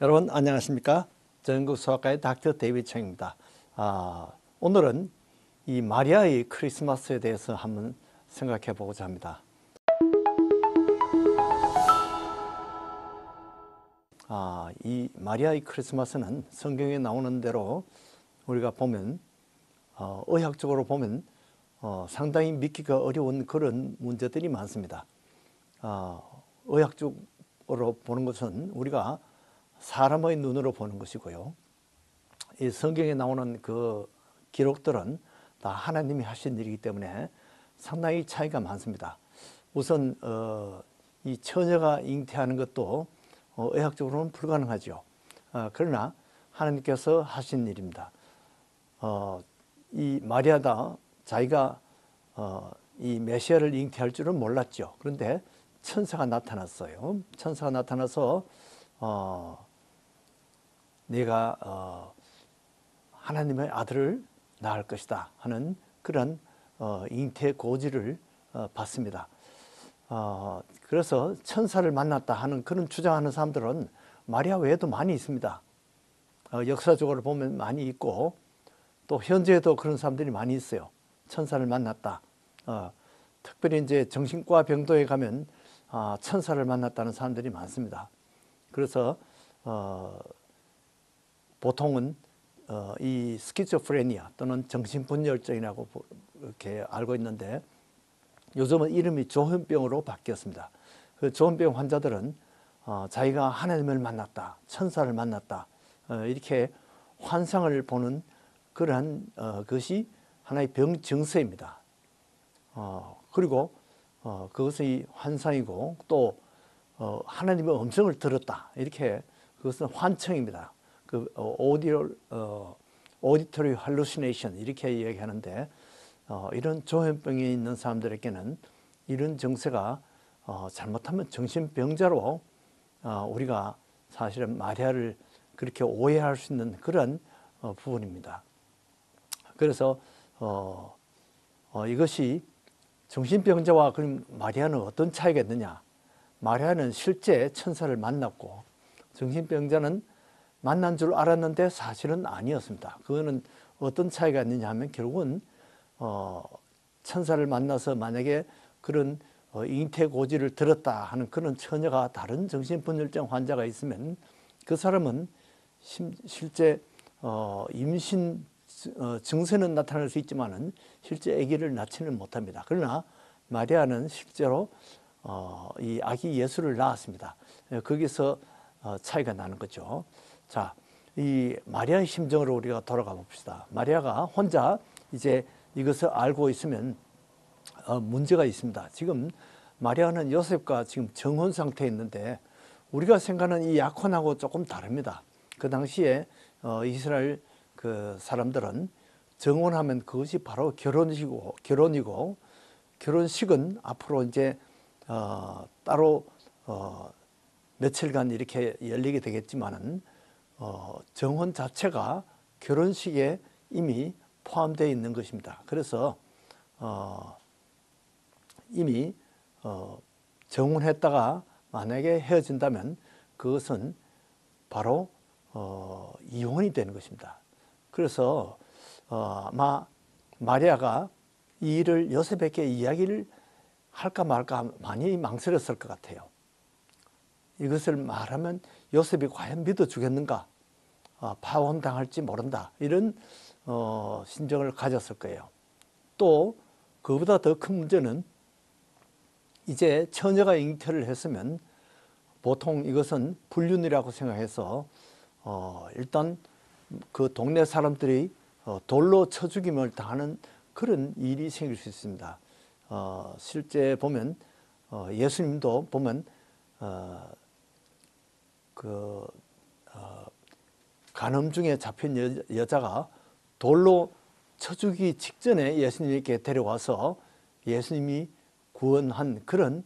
여러분 안녕하십니까? 전국 수학과의 닥터 데이비드 청입니다. 오늘은 이 마리아의 크리스마스에 대해서 한번 생각해 보고자 합니다. 이 마리아의 크리스마스는 성경에 나오는 대로 우리가 보면 의학적으로 보면 상당히 믿기가 어려운 그런 문제들이 많습니다. 의학적으로 보는 것은 우리가 사람의 눈으로 보는 것이고요. 이 성경에 나오는 그 기록들은 다 하나님이 하신 일이기 때문에 상당히 차이가 많습니다. 우선 이 처녀가 잉태하는 것도 의학적으로는 불가능하죠. 그러나 하나님께서 하신 일입니다. 이 마리아가 자기가 이 메시아를 잉태할 줄은 몰랐죠. 그런데 천사가 나타났어요. 천사가 나타나서 네가 하나님의 아들을 낳을 것이다 하는 그런 잉태 고지를 받습니다. 그래서 천사를 만났다 하는 그런 주장하는 사람들은 마리아 외에도 많이 있습니다. 역사적으로 보면 많이 있고 또 현재에도 그런 사람들이 많이 있어요. 천사를 만났다. 특별히 이제 정신과 병동에 가면 천사를 만났다는 사람들이 많습니다. 그래서 보통은 이 스키조프레니아 또는 정신분열증이라고 이렇게 알고 있는데 요즘은 이름이 조현병으로 바뀌었습니다. 그 조현병 환자들은 자기가 하나님을 만났다, 천사를 만났다 이렇게 환상을 보는 그러한 것이 하나의 병 증세입니다. 그리고 그것이 환상이고 또 하나님의 음성을 들었다 이렇게 그것은 환청입니다. 그 오디토리 할루시네이션 이렇게 얘기하는데 이런 조현병이 있는 사람들에게는 이런 증세가 잘못하면 정신병자로 우리가 사실은 마리아를 그렇게 오해할 수 있는 그런 부분입니다. 그래서 이것이 정신병자와 그럼 마리아는 어떤 차이가 있느냐? 마리아는 실제 천사를 만났고 정신병자는 만난 줄 알았는데 사실은 아니었습니다. 그거는 어떤 차이가 있느냐 하면 결국은 천사를 만나서 만약에 그런 잉태 고지를 들었다 하는 그런 처녀가 다른 정신분열증 환자가 있으면 그 사람은 실제 임신 증세는 나타날 수 있지만은 실제 아기를 낳지는 못합니다. 그러나 마리아는 실제로 이 아기 예수를 낳았습니다. 거기서 차이가 나는 거죠. 자, 이 마리아의 심정으로 우리가 돌아가 봅시다. 마리아가 혼자 이제 이것을 알고 있으면 문제가 있습니다. 지금 마리아는 요셉과 지금 정혼 상태에 있는데 우리가 생각하는 이 약혼하고 조금 다릅니다. 그 당시에 이스라엘 그 사람들은 정혼하면 그것이 바로 결혼이고 결혼식은 앞으로 이제 따로 며칠간 이렇게 열리게 되겠지만은 정혼 자체가 결혼식에 이미 포함되어 있는 것입니다. 그래서 이미 정혼했다가 만약에 헤어진다면 그것은 바로 이혼이 되는 것입니다. 그래서 아마 마리아가 이 일을 요셉에게 이야기를 할까 말까 많이 망설였을 것 같아요. 이것을 말하면 요셉이 과연 믿어주겠는가? 파혼당할지 모른다. 이런 심정을 가졌을 거예요. 또 그보다 더 큰 문제는 이제 처녀가 잉태를 했으면 보통 이것은 불륜이라고 생각해서 일단 그 동네 사람들이 돌로 쳐 죽임을 당하는 그런 일이 생길 수 있습니다. 실제 보면 예수님도 보면 간음 중에 잡힌 여자가 돌로 쳐 죽이기 직전에 예수님께 데려와서 예수님이 구원한 그런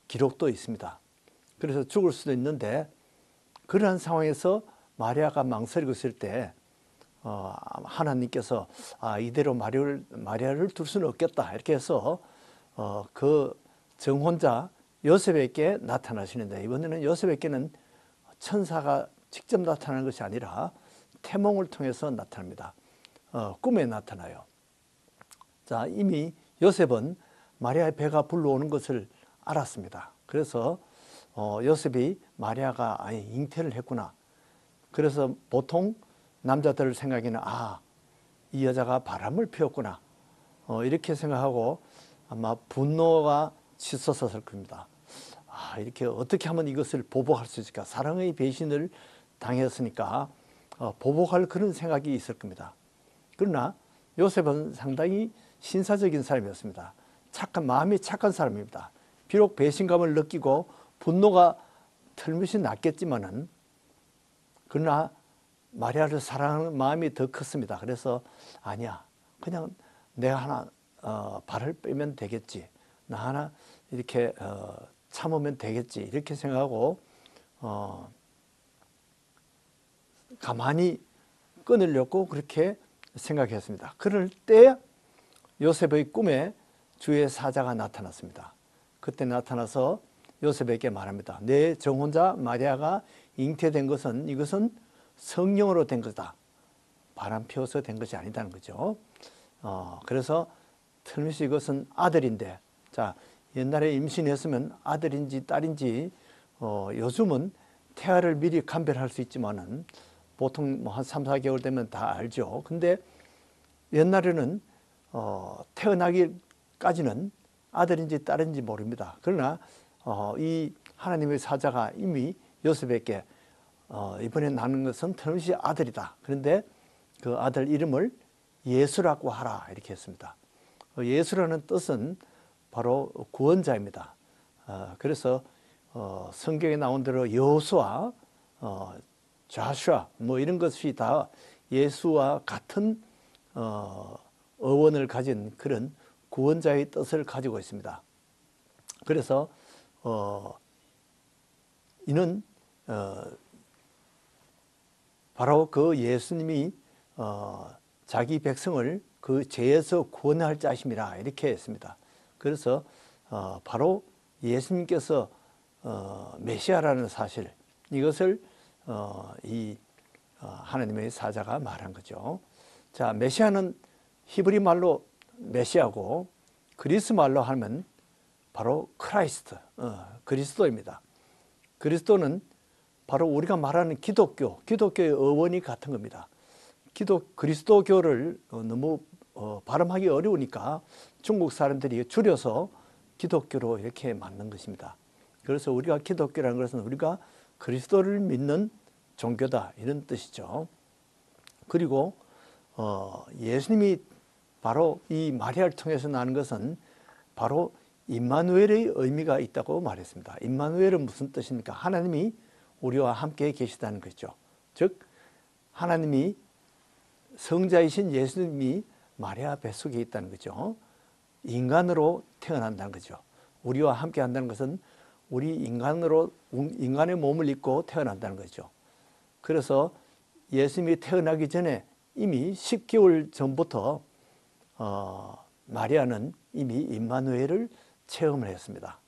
기록도 있습니다. 그래서 죽을 수도 있는데 그러한 상황에서 마리아가 망설이고 있을 때 하나님께서 이대로 마리아를 둘 수는 없겠다 이렇게 해서 그 정혼자 요셉에게 나타나시는데 이번에는 요셉에게는 천사가 직접 나타나는 것이 아니라 태몽을 통해서 나타납니다. 꿈에 나타나요. 자, 이미 요셉은 마리아의 배가 불러오는 것을 알았습니다. 그래서 요셉이 마리아가 잉태를 했구나. 그래서 보통 남자들 생각에는 이 여자가 바람을 피웠구나. 이렇게 생각하고 아마 분노가 치솟았을 겁니다. 이렇게 어떻게 하면 이것을 보복할 수 있을까? 사랑의 배신을 당했으니까 보복할 그런 생각이 있을 겁니다. 그러나 요셉은 상당히 신사적인 사람이었습니다. 마음이 착한 사람입니다. 비록 배신감을 느끼고 분노가 털못이 났겠지만은, 그러나 마리아를 사랑하는 마음이 더 컸습니다. 그래서 아니야, 그냥 내가 하나 발을 빼면 되겠지, 나 하나 이렇게 참으면 되겠지, 이렇게 생각하고 가만히 끊으려고 그렇게 생각했습니다. 그럴 때 요셉의 꿈에 주의 사자가 나타났습니다. 그때 나타나서 요셉에게 말합니다. 내 정혼자 마리아가 잉태된 것은 이것은 성령으로 된 것이다. 바람 피워서 된 것이 아니다는 거죠. 그래서 틀림없이 이것은 아들인데, 자, 옛날에 임신했으면 아들인지 딸인지 요즘은 태아를 미리 감별할 수 있지만은 보통 한 3, 4개월 되면 다 알죠. 근데 옛날에는 태어나기까지는 아들인지 딸인지 모릅니다. 그러나 이 하나님의 사자가 이미 요셉에게 이번에 낳는 것은 틀림없이 아들이다. 그런데 그 아들 이름을 예수라고 하라, 이렇게 했습니다. 예수라는 뜻은 바로 구원자입니다. 그래서 성경에 나온 대로 여호수아, 좌슈아 이런 것이 다 예수와 같은 어원을 가진 그런 구원자의 뜻을 가지고 있습니다. 그래서 이는 바로 그 예수님이 자기 백성을 그 죄에서 구원할 자심이라, 이렇게 했습니다. 그래서 바로 예수님께서 메시아라는 사실, 이것을 이 하나님의 사자가 말한 거죠. 자, 메시아는 히브리 말로 메시아고 그리스 말로 하면 바로 크라이스트, 그리스도입니다. 그리스도는 바로 우리가 말하는 기독교의 어원이 같은 겁니다. 그리스도교를 너무 발음하기 어려우니까 중국 사람들이 줄여서 기독교로 이렇게 만든 것입니다. 그래서 우리가 기독교라는 것은 우리가 그리스도를 믿는 종교다, 이런 뜻이죠. 그리고 예수님이 바로 이 마리아를 통해서 나는 것은 바로 임마누엘의 의미가 있다고 말했습니다. 임마누엘은 무슨 뜻입니까? 하나님이 우리와 함께 계시다는 것이죠. 즉 하나님이, 성자이신 예수님이 마리아 뱃속에 있다는 거죠. 인간으로 태어난다는 거죠. 우리와 함께 한다는 것은 우리 인간의 몸을 입고 태어난다는 거죠. 그래서 예수님이 태어나기 전에 이미 10개월 전부터 마리아는 이미 임마누엘을 체험을 했습니다.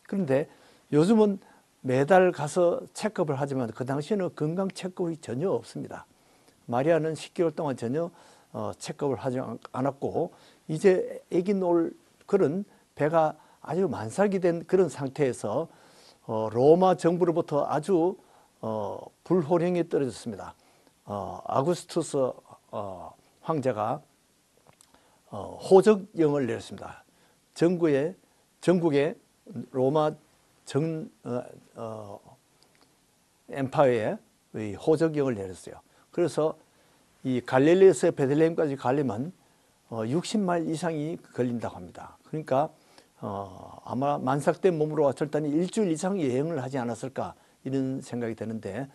그런데 요즘은 매달 가서 체크업을 하지만 그 당시에는 건강 체크업이 전혀 없습니다. 마리아는 10개월 동안 전혀 체크업을 하지 않았고, 이제 아기 놓을 그런 배가 아주 만삭이 된 그런 상태에서 로마 정부로부터 아주 불호령이 떨어졌습니다. 아구스투스 황제가 호적령을 내렸습니다. 전국에 로마 엠파이어에 호적령을 내렸어요. 그래서 이 갈릴리에서 베들레헴까지 가려면 60마일 이상이 걸린다고 합니다. 그러니까 아마 만삭된 몸으로 왔을 때는 일주일 이상 여행을 하지 않았을까, 이런 생각이 드는데,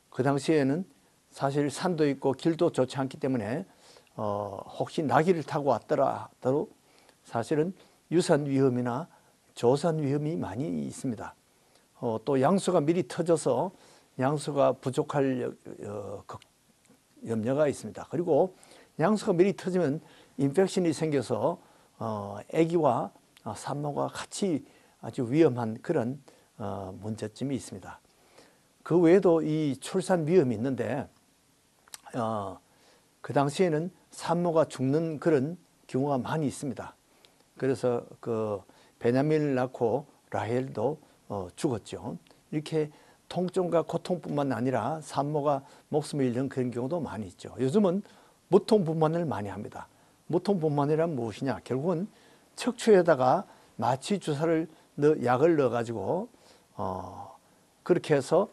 그 당시에는 사실 산도 있고 길도 좋지 않기 때문에 혹시 나귀를 타고 왔더라도 사실은 유산 위험이나 조산 위험이 많이 있습니다. 또 양수가 미리 터져서 양수가 부족할 염려가 있습니다. 그리고 양수가 미리 터지면 인펙션이 생겨서 아기와 산모가 같이 아주 위험한 그런 문제점이 있습니다. 그 외에도 이 출산 위험이 있는데 그 당시에는 산모가 죽는 그런 경우가 많이 있습니다. 그래서 그 베냐민을 낳고 라헬도 죽었죠. 이렇게 통증과 고통뿐만 아니라 산모가 목숨을 잃는 그런 경우도 많이 있죠. 요즘은 무통분만을 많이 합니다. 무통분만이란 무엇이냐? 결국은 척추에다가 마취 주사를 약을 넣어가지고 그렇게 해서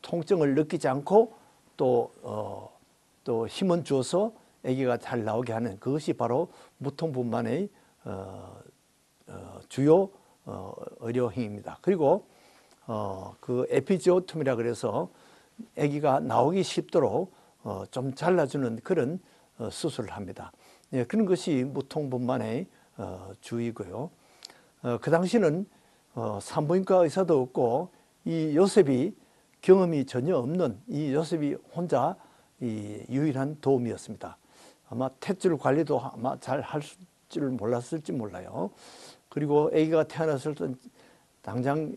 통증을 느끼지 않고 또 힘은 주어서 아기가 잘 나오게 하는 그것이 바로 무통분만의 주요 의료 행위입니다. 그리고 그 에피지오토미라 그래서 아기가 나오기 쉽도록 좀 잘라주는 그런 수술을 합니다. 예, 그런 것이 무통분만의 주의고요. 그 당시는 산부인과 의사도 없고 이 요셉이 경험이 전혀 없는 이 요셉이 혼자 이 유일한 도움이었습니다. 아마 탯줄 관리도 아마 잘 할 줄 몰랐을지 몰라요. 그리고 아기가 태어났을 때 당장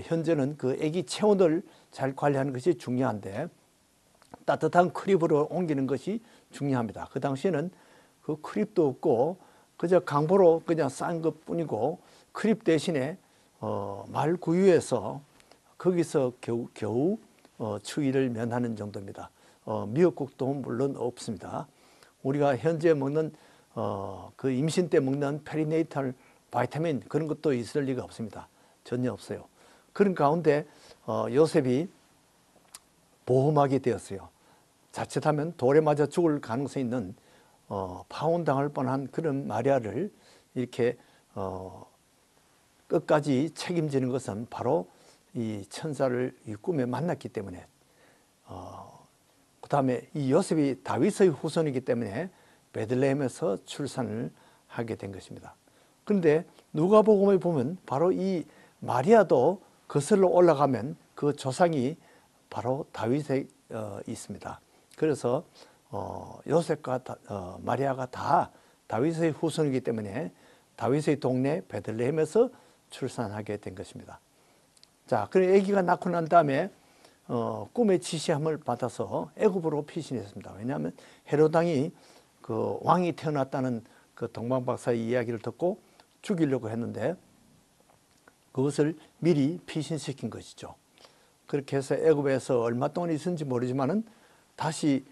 현재는 그 아기 체온을 잘 관리하는 것이 중요한데 따뜻한 크립으로 옮기는 것이 중요합니다. 그 당시에는 그 크립도 없고 그저 강보로 그냥 싼 것뿐이고 크립 대신에 말 구유에서 거기서 겨우 추위를 면하는 정도입니다. 미역국도 물론 없습니다. 우리가 현재 먹는 그 임신 때 먹는 페리네이탈 바이타민 그런 것도 있을 리가 없습니다. 전혀 없어요. 그런 가운데 요셉이 보험하게 되었어요. 자칫하면 돌에 맞아 죽을 가능성이 있는 파혼당할 뻔한 그런 마리아를 이렇게 끝까지 책임지는 것은 바로 이 천사를 이 꿈에 만났기 때문에 그 다음에 이 요셉이 다윗의 후손이기 때문에 베들레헴에서 출산을 하게 된 것입니다. 그런데 누가복음에 보면 바로 이 마리아도 거슬러 올라가면 그 조상이 바로 다윗에 있습니다. 그래서 요셉과 마리아가 다 다윗의 후손이기 때문에 다윗의 동네 베들레헴에서 출산하게 된 것입니다. 자, 그래 아기가 낳고 난 다음에 꿈의 지시함을 받아서 애굽으로 피신했습니다. 왜냐하면 헤롯 왕이 그 왕이 태어났다는 그 동방박사의 이야기를 듣고 죽이려고 했는데 그것을 미리 피신시킨 것이죠. 그렇게 해서 애굽에서 얼마 동안 있었는지 모르지만은 다시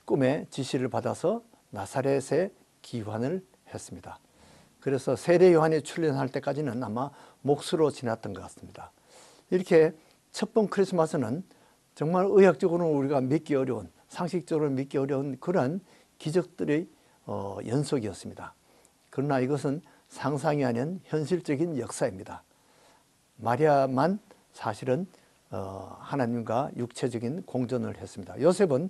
꿈의 지시를 받아서 나사렛에 귀환을 했습니다. 그래서 세례 요한이 출현할 때까지는 아마 몫으로 지났던 것 같습니다. 이렇게 첫 번 크리스마스는 정말 의학적으로는 우리가 믿기 어려운, 상식적으로 믿기 어려운 그런 기적들의 연속이었습니다. 그러나 이것은 상상이 아닌 현실적인 역사입니다. 마리아만 사실은 하나님과 육체적인 공존을 했습니다. 요셉은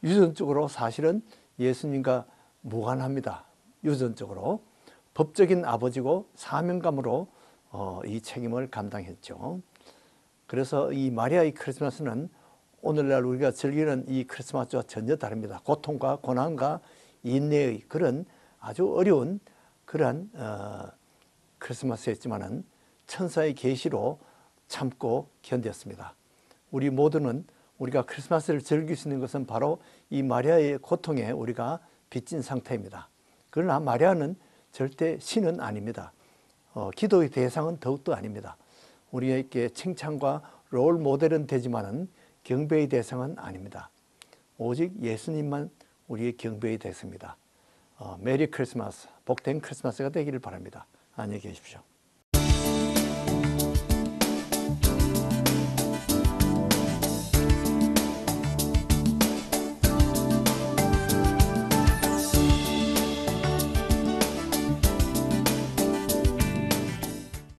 유전적으로 사실은 예수님과 무관합니다. 유전적으로 법적인 아버지고 사명감으로 이 책임을 감당했죠. 그래서 이 마리아의 크리스마스는 오늘날 우리가 즐기는 이 크리스마스와 전혀 다릅니다. 고통과 고난과 인내의 그런 아주 어려운 그러한 크리스마스였지만은 천사의 계시로 참고 견뎠습니다. 우리 모두는 우리가 크리스마스를 즐길 수 있는 것은 바로 이 마리아의 고통에 우리가 빚진 상태입니다. 그러나 마리아는 절대 신은 아닙니다. 기도의 대상은 더욱더 아닙니다. 우리에게 칭찬과 롤 모델은 되지만은 경배의 대상은 아닙니다. 오직 예수님만 우리의 경배의 대상입니다. 메리 크리스마스, 복된 크리스마스가 되기를 바랍니다. 안녕히 계십시오.